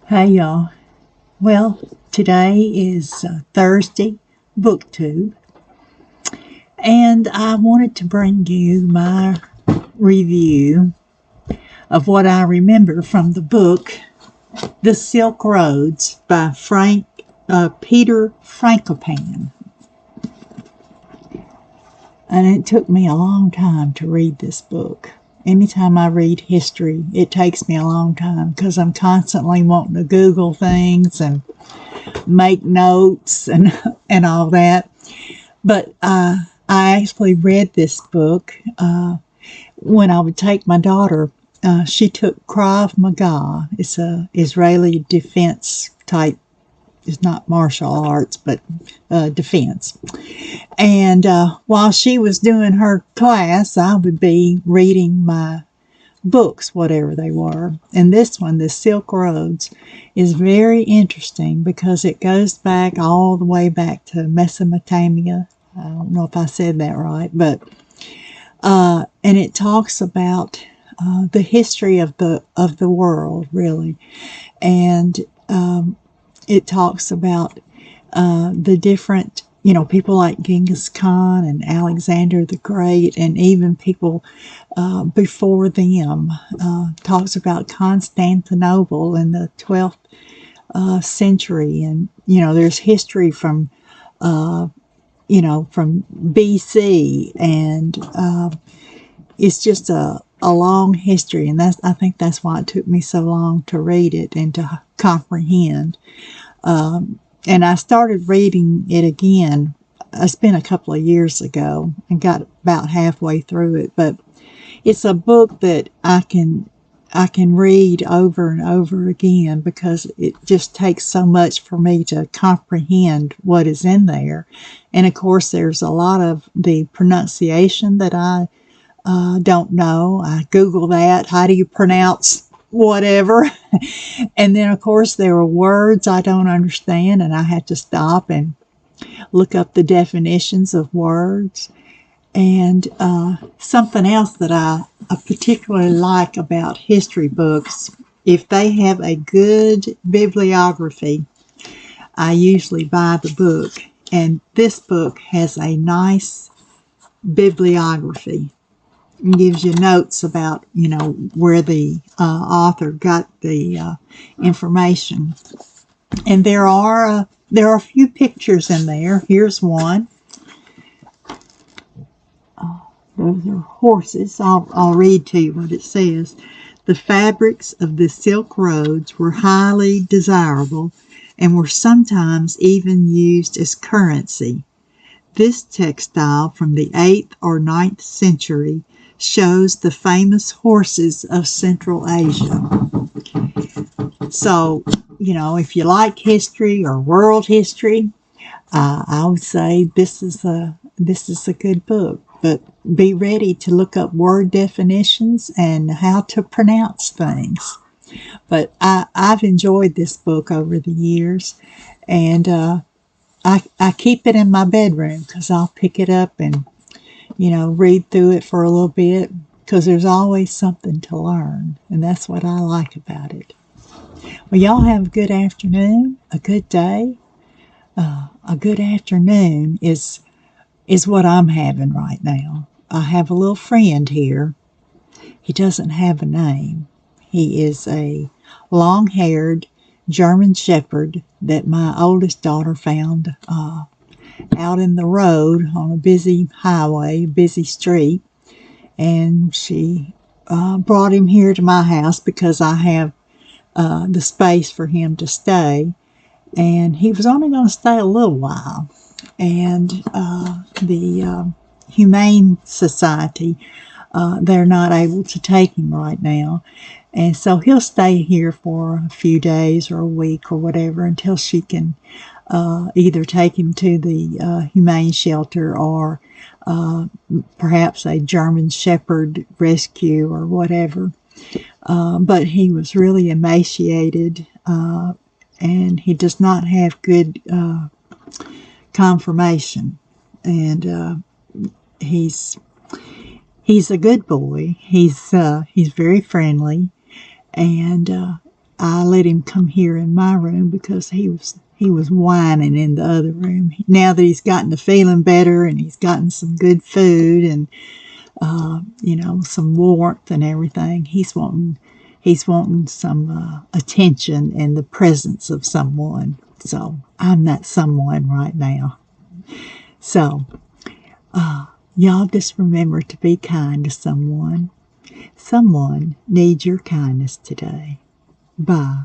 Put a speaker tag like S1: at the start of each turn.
S1: Hey y'all. Well, today is Thursday BookTube, and I wanted to bring you my review of what I remember from the book The Silk Roads by Peter Frankopan. And it took me a long time to read this book. Anytime I read history, it takes me a long time because I'm constantly wanting to Google things and make notes and all that. But I actually read this book when I would take my daughter. She took Krav Maga. It's a Israeli defense type. It's not martial arts, but defense. And while she was doing her class, I would be reading my books, whatever they were. And this one, The Silk Roads, is very interesting because it goes back all the way back to Mesopotamia. I don't know if I said that right, but and it talks about the history of the world, really, and it talks about the different, people like Genghis Khan and Alexander the Great, and even people before them. Talks about Constantinople in the 12th century, and there's history from from BC, and it's just a long history, and I think that's why it took me so long to read it and to comprehend. And I started reading it again. It's been a couple of years ago and got about halfway through it, but it's a book that I can read over and over again because it just takes so much for me to comprehend what is in there. And of course, there's a lot of the pronunciation that I don't know. I Google that. How do you pronounce whatever? And then, of course, there are words I don't understand, and I had to stop and look up the definitions of words. And something else that I particularly like about history books, if they have a good bibliography, I usually buy the book. And this book has a nice bibliography. It gives you notes about, where the author got the information. And there are a few pictures in there. Here's one. Those are horses. I'll read to you what it says. The fabrics of the Silk Roads were highly desirable and were sometimes even used as currency. This textile from the 8th or 9th century shows the famous horses of Central Asia. So, if you like history or world history, I would say this is a good book. But be ready to look up word definitions and how to pronounce things. But I've enjoyed this book over the years, and I keep it in my bedroom because I'll pick it up and read through it for a little bit because there's always something to learn, and that's what I like about it. Well, y'all have a good afternoon, a good day. A good afternoon is what I'm having right now. I have a little friend here. He doesn't have a name. He is a long-haired German Shepherd that my oldest daughter found out in the road on a busy highway, busy street. And she brought him here to my house because I have the space for him to stay. And he was only going to stay a little while. And the Humane Society, they're not able to take him right now. And so he'll stay here for a few days or a week or whatever until she can either take him to the Humane Shelter or perhaps a German Shepherd rescue or whatever. But he was really emaciated, and he does not have good conformation. And he's a good boy. He's very friendly, and I let him come here in my room because he was whining in the other room. Now that he's gotten to feeling better and he's gotten some good food and some warmth and everything, he's wanting some attention and the presence of someone. So I'm that someone right now. So y'all just remember to be kind to someone. Someone needs your kindness today. Bye.